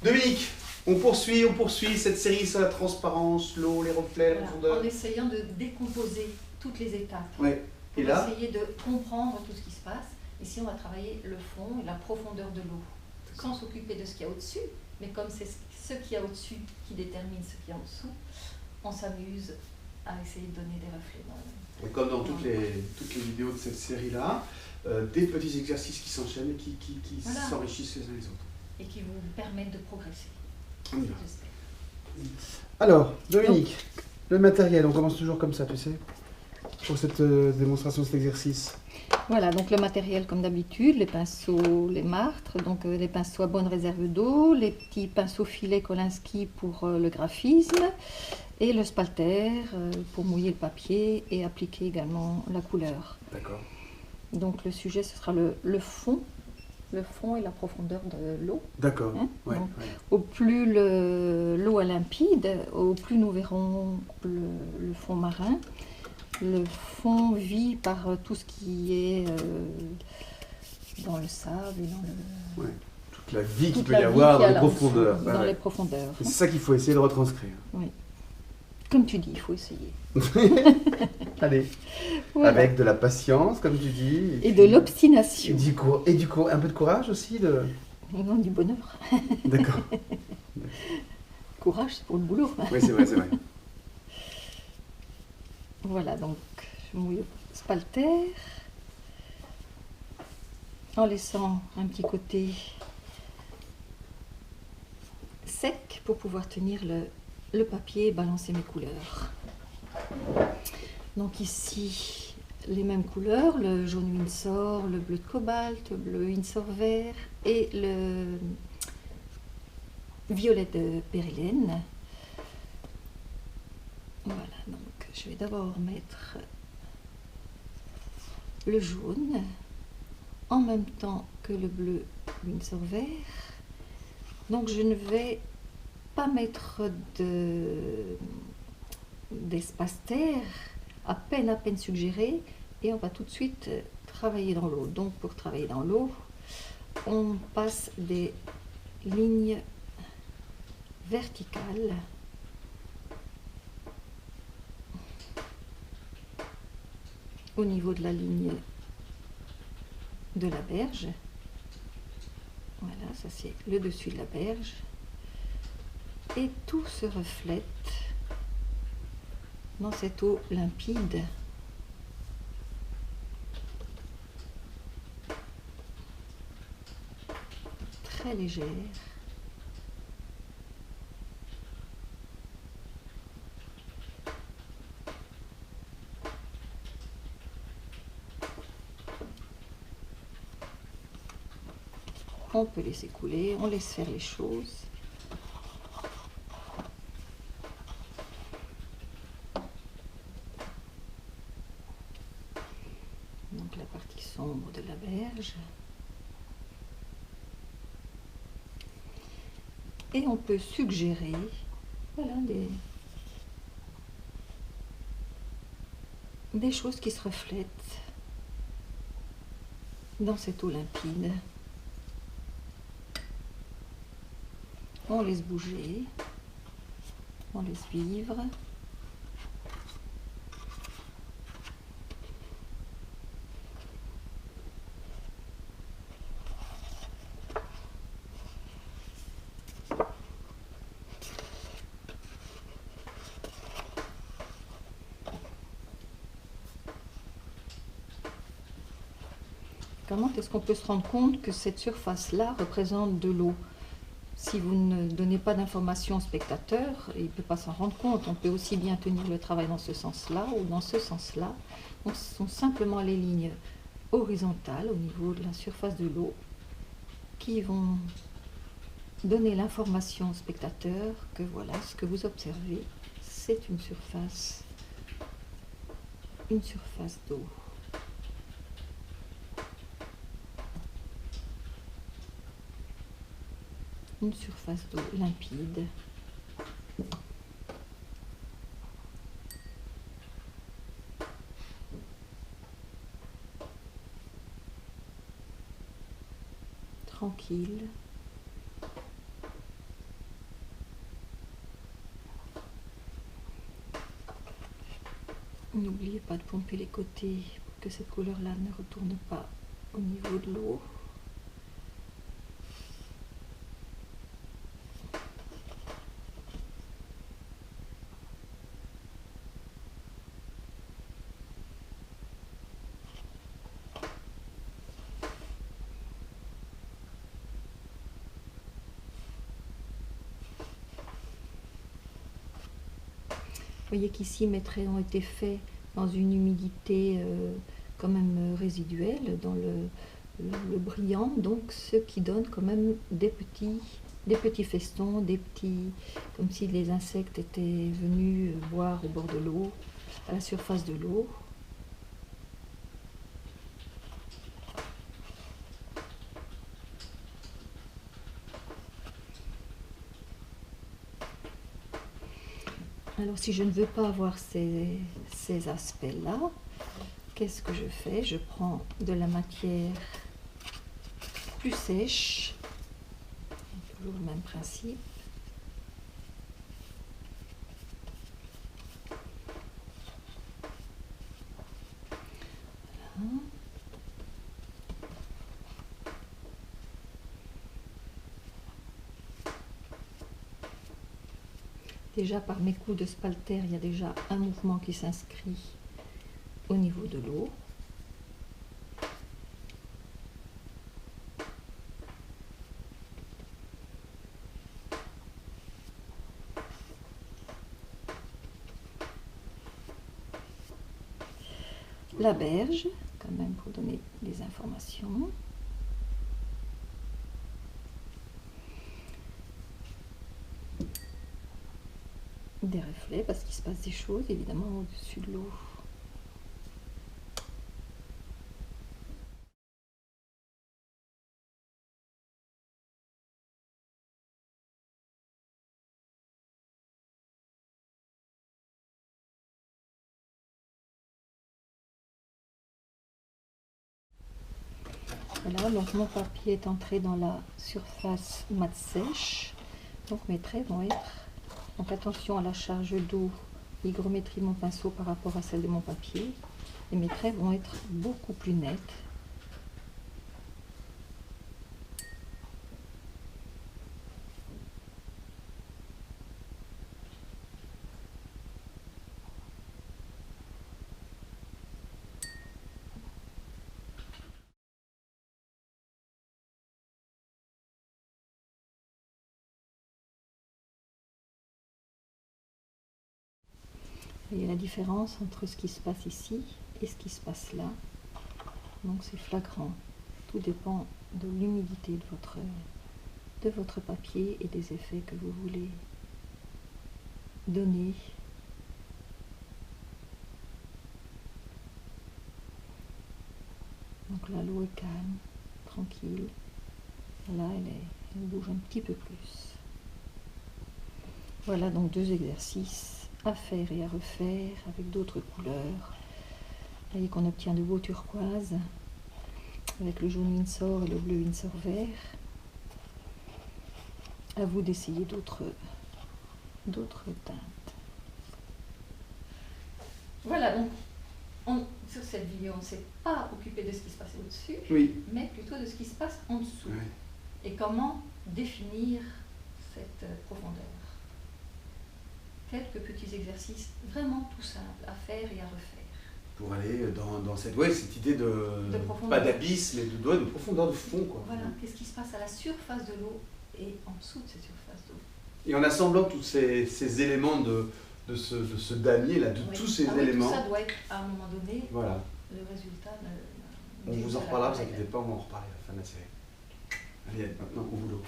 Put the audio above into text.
Dominique, on poursuit cette série sur la transparence, l'eau, les reflets, la profondeur. En essayant de décomposer toutes les étapes. Ouais. Et pour là essayer de comprendre tout ce qui se passe. Ici, on va travailler le fond et la profondeur de l'eau, sans s'occuper de ce qu'il y a au-dessus, mais comme c'est ce qu'il y a au-dessus qui détermine ce qu'il y a en dessous, on s'amuse à essayer de donner des reflets. Et comme dans toutes les vidéos de cette série-là, des petits exercices qui s'enchaînent et qui Voilà. s'enrichissent les uns les autres. Et qui vous permettent de progresser. On y va. J'espère. Alors, Dominique, le matériel, on commence toujours comme ça, tu sais, pour cette démonstration, cet exercice. Voilà, donc le matériel comme d'habitude, les pinceaux, les martres, donc les pinceaux à bonne réserve d'eau, les petits pinceaux filets Kolinsky pour le graphisme et le spalter pour mouiller le papier et appliquer également la couleur. D'accord. Donc le sujet, ce sera le fond et la profondeur de l'eau. D'accord. Hein, Ouais, donc, ouais. au plus l'eau est limpide, au plus nous verrons le fond marin. Le fond vit par tout ce qui est dans le sable et dans le... Ouais. Toute la vie qu'il toute peut la y vie avoir qu'il y dans a les là en dessous, profondeurs. dans Ouais. les profondeurs. C'est ça qu'il faut essayer de retranscrire. Oui. Comme tu dis, il faut essayer. Allez, Voilà. avec de la patience, comme tu dis. Et puis- de l'obstination. Un peu de courage aussi. Non, du bonheur. D'accord. Courage, c'est pour le boulot. Oui, c'est vrai, c'est vrai. Voilà, donc je mouille le spalter en laissant un petit côté sec pour pouvoir tenir le papier et balancer mes couleurs. Donc ici, les mêmes couleurs, le jaune Winsor, le bleu de cobalt, le bleu Winsor vert et le violet de périlène. Voilà, donc je vais d'abord mettre le jaune en même temps que le bleu Winsor vert. Donc je ne vais pas mettre d'espace terre, à peine suggéré, et on va tout de suite travailler dans l'eau. Donc pour travailler dans l'eau, on passe des lignes verticales au niveau de la ligne de la berge. Voilà, ça c'est le dessus de la berge. Et tout se reflète dans cette eau limpide. Très légère. On peut laisser couler, on laisse faire les choses. Donc la partie sombre de la berge. Et on peut suggérer, voilà, des choses qui se reflètent dans cette eau limpide. On laisse bouger, on laisse vivre. Comment est-ce qu'on peut se rendre compte que cette surface-là représente de l'eau? Si vous ne donnez pas d'informations au spectateur, il ne peut pas s'en rendre compte. On peut aussi bien tenir le travail dans ce sens-là ou dans ce sens-là. Donc ce sont simplement les lignes horizontales au niveau de la surface de l'eau qui vont donner l'information au spectateur que voilà, ce que vous observez, c'est une surface d'eau. Une surface d'eau limpide. Tranquille. N'oubliez pas de pomper les côtés pour que cette couleur-là ne retourne pas au niveau de l'eau. Vous voyez qu'ici mes traits ont été faits dans une humidité quand même résiduelle, dans le brillant, donc ce qui donne quand même des petits festons, comme si les insectes étaient venus boire au bord de l'eau, à la surface de l'eau. Alors si je ne veux pas avoir ces aspects-là, qu'est-ce que je fais? Je prends de la matière plus sèche, toujours le même principe. Voilà. Déjà par mes coups de spalter, il y a déjà un mouvement qui s'inscrit au niveau de l'eau. La berge, quand même pour donner des informations. Des reflets parce qu'il se passe des choses évidemment au-dessus de l'eau. Voilà, donc mon papier est entré dans la surface mat sèche, donc mes traits vont être, donc attention à la charge d'eau, l'hygrométrie de mon pinceau par rapport à celle de mon papier, et mes traits vont être beaucoup plus nets. Vous voyez la différence entre ce qui se passe ici et ce qui se passe là. Donc c'est flagrant. Tout dépend de l'humidité de votre papier et des effets que vous voulez donner. Donc là l'eau est calme, tranquille. Là elle bouge un petit peu plus. Voilà donc deux exercices à faire et à refaire avec d'autres couleurs. Vous voyez qu'on obtient de beaux turquoises avec le jaune Winsor et le bleu Winsor vert. À vous d'essayer d'autres teintes. Voilà, donc sur cette vidéo, on ne s'est pas occupé de ce qui se passait au-dessus, Oui. mais plutôt de ce qui se passe en dessous. Oui. Et comment définir cette profondeur. Quelques petits exercices vraiment tout simples à faire et à refaire. Pour aller dans cette idée de profondeur. Pas d'abysse, mais de profondeur de fond, quoi. Voilà, qu'est-ce qui se passe à la surface de l'eau et en dessous de cette surface d'eau. Et en assemblant tous ces éléments de ce damier, là, tous ces éléments. Tout ça doit être, à un moment donné, voilà. le résultat On vous en reparlera, vous inquiétez pas, on va en reparler à la fin de la série. Allez, maintenant, au boulot.